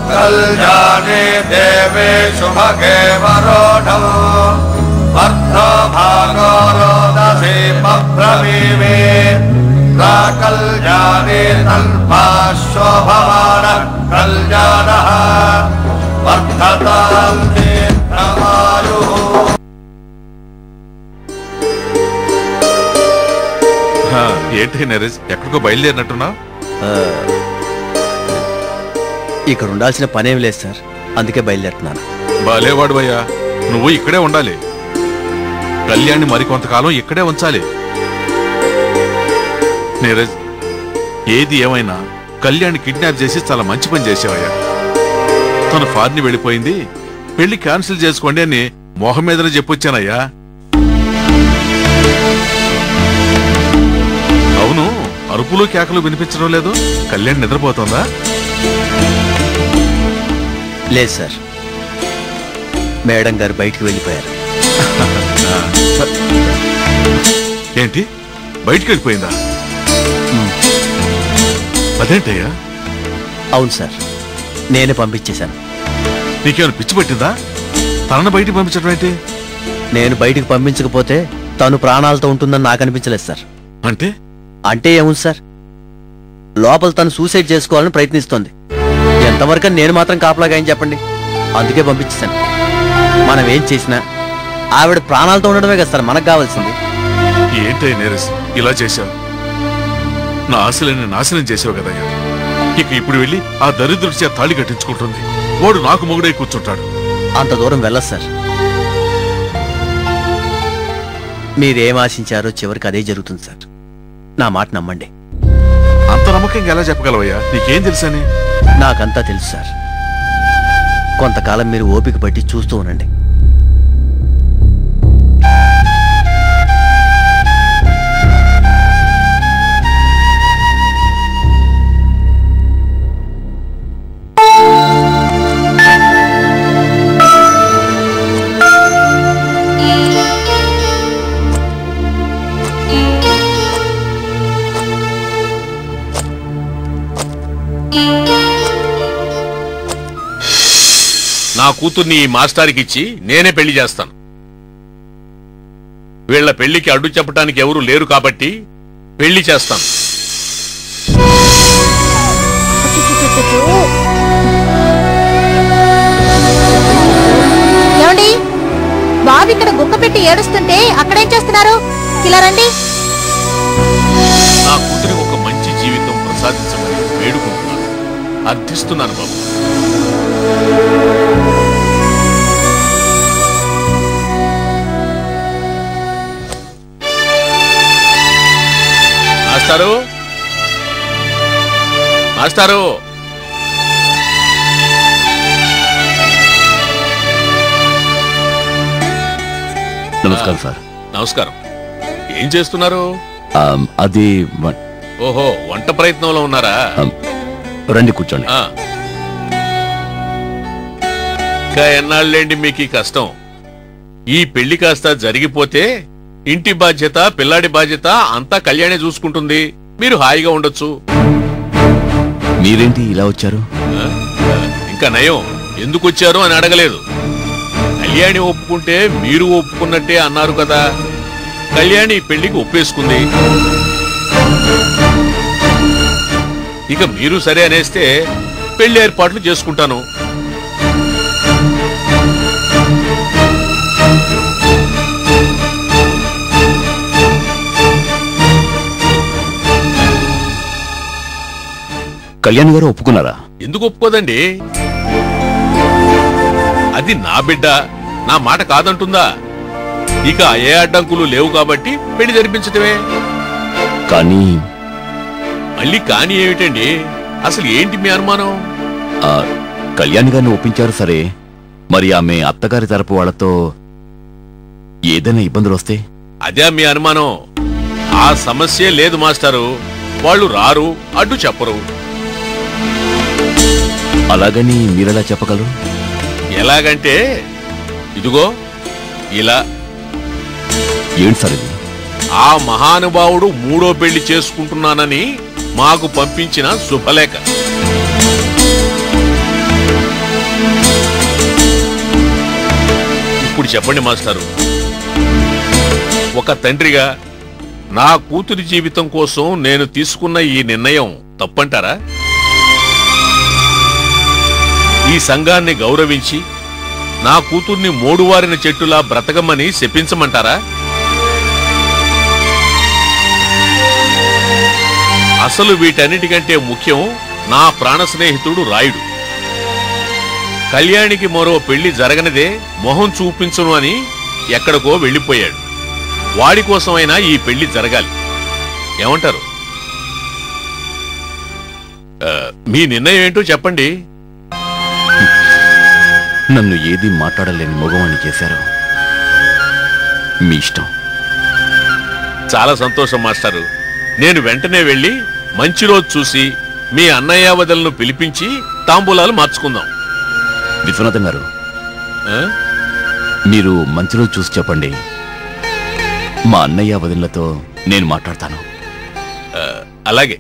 कल्याणे देवे शुभगे वरोढं वर्धो भागोरोदसी पब्रवीमे कल्याणे तल्पाशोभमान कल्याणः वर्धतां दीर्घमायुः। ఏంటి నరేష్, ఎక్కడికో బయలుదేరినట్టున్నా? ఇక్కడ ఉండాల్సిన పనేం లేదు సార్, అందుకే బయలుదేరుతున్నాను. బాలేవాడు అయ్యా, నువ్వు ఇక్కడే ఉండాలి. కళ్యాణ్ని మరికొంతకాలం ఇక్కడే ఉంచాలి. నీరజ్, ఏది ఏమైనా కళ్యాణ్ కిడ్నాప్ చేసి చాలా మంచి పని చేసావయ్యా. తను ఫారిన్ వెళ్ళిపోయింది, పెళ్లి క్యాన్సిల్ చేసుకోండి అని మొహం మీదనే చెప్పొచ్చానయ్యా. అవును, అరుపులు కేకలు వినిపించడం లేదు. కళ్యాణ్ నిద్రపోతుందా? లేదు సార్, మేడం గారు బయటికి వెళ్ళిపోయారు. ఏంటి, బయటికి వెళ్ళిపోయిందా? అదేంటయ్యా? అవును సార్, నేనే పంపించేశాను. నీకేమైనా పిచ్చి పట్టిందా? తనను బయటికి పంపించడం ఏంటి? నేను బయటికి పంపించకపోతే తను ప్రాణాలతో ఉంటుందని నాకు అనిపించలేదు సార్. అంటే అంటే ఏముంది సార్, లోపల తను సూసైడ్ చేసుకోవాలని ప్రయత్నిస్తోంది. ఎంతవరకు నేను మాత్రం కాపలాగా ఏం చెప్పండి, అందుకే పంపించేశాను. మనం ఏం చేసినా ఆవిడ ప్రాణాలతో ఉండడమే కదా సార్ మనకు కావాల్సింది. ఏంటయ్య నీరజ్, ఇలా చేశావు? నా ఆశలని నాశనం చేసావు కదయ్యా. ఇక ఇప్పుడు వెళ్ళి ఆ దరిద్రుడి చేత తాళి కట్టించుకుంటుంది. వాడు నాకు మొగుడై కూర్చుంటాడు. అంత దూరం వెళ్ళదు సార్. మీరేం ఆశించారో చివరికి అదే జరుగుతుంది సార్. నా మాట నమ్మండి. అంత నమ్మకంగా ఎలా చెప్పగలవయ్యా? నీకేం తెలుసని? నాకంతా తెలుసు సార్. కొంతకాలం మీరు ఓపిక పట్టి చూస్తూ ఉండండి. నా కూతుర్ని ఈ మాస్టారికిచ్చి నేనే పెళ్లి చేస్తాను. వీళ్ల పెళ్లికి అడ్డు చెప్పడానికి ఎవరూ లేరు కాబట్టి పెళ్లి చేస్తాను. ఏమండి, బాబు ఇక్కడ గుక్క పెట్టి ఏడుస్తుంటే అక్కడేం చేస్తున్నారు? ఇలా రండి. నా కూతురి ఒక మంచి జీవితం ప్రసాదించమని వేడుకుంటున్నాను, అర్థిస్తున్నాను బాబు. మాస్టారు, మాస్టారు, నమస్కారం సార్. నమస్కారం. ఏం చేస్తున్నారు? అది ఓహో, వంట ప్రయత్నంలో ఉన్నారా? రండి కూర్చోండి. ఇంకా ఎన్నాళ్ళేండి మీకు ఈ కష్టం? ఈ పెళ్లి కాస్త జరిగిపోతే ఇంటి బాధ్యత, పిల్లాడి బాధ్యత అంతా కళ్యాణే చూసుకుంటుంది. మీరు హాయిగా ఉండొచ్చు. మీరేంటి ఇలా వచ్చారు? ఇంకా నయం, ఎందుకు వచ్చారు అని అడగలేదు. కళ్యాణి ఒప్పుకుంటే మీరు ఒప్పుకున్నట్టే అన్నారు కదా. కళ్యాణి పెళ్లికి ఒప్పేసుకుంది. ఇక మీరు సరే అనేస్తే పెళ్లి ఏర్పాట్లు చేసుకుంటాను. కళ్యాణ్ గారు ఒప్పుకున్నారా? ఎందుకు ఒప్పుకోదండి? అది నా బిడ్డ, నా మాట కాదంటుందా? ఇక ఏ అడ్డంకులు లేవు కాబట్టి పెళ్లి జరిపించటమే. కానీ మళ్ళీ కానీ ఏమిటండి? అసలు ఏంటి మీ అనుమానం? కళ్యాణ్ గారిని ఒప్పించారు సరే, మరి ఆమె అత్తగారి తరపు వాళ్లతో ఏదైనా ఇబ్బందులు వస్తే? అదే మీ అనుమానం? ఆ సమస్య లేదు మాస్టారు. వాళ్ళు రారు, అడ్డు చెప్పరు. అలాగని మీరెలా చెప్పగలరు? ఎలాగంటే ఇదిగో ఇలా. ఏంటి సార్ ఇది? ఆ మహానుభావుడు 3వ పెళ్లి చేసుకుంటున్నానని మాకు పంపించిన శుభలేఖ. ఇప్పుడు చెప్పండి మాస్టారు, ఒక తండ్రిగా నా కూతురి జీవితం కోసం నేను తీసుకున్న ఈ నిర్ణయం తప్పంటారా? ఈ సంఘాన్ని గౌరవించి నా కూతుర్ని మోడువారిన చెట్టులా బ్రతకమని శపించమంటారా? అసలు వీటన్నిటికంటే ముఖ్యం నా ప్రాణ స్నేహితుడు రాయుడు. కళ్యాణికి మరో పెళ్లి జరగనిదే మొహం చూపించను అని ఎక్కడికో వెళ్ళిపోయాడు. వాడి కోసమైనా ఈ పెళ్లి జరగాలి. ఏమంటారు? మీ నిర్ణయం ఏంటో చెప్పండి. నన్ను ఏది మాట్లాడలేని మగవాణ్ణి చేశారు. మీ ఇష్టం. చాలా సంతోషం మాస్టారు. నేను వెంటనే వెళ్ళి మంచి రోజు చూసి మీ అన్నయ్య వదలను పిలిపించి తాంబూలాలు మార్చుకుందాం. విశ్వనాథం గారు, ఆ? మీరు మంచి రోజు చూసి చెప్పండి. మా అన్నయ్య వదినలతో నేను మాట్లాడతాను. అలాగే.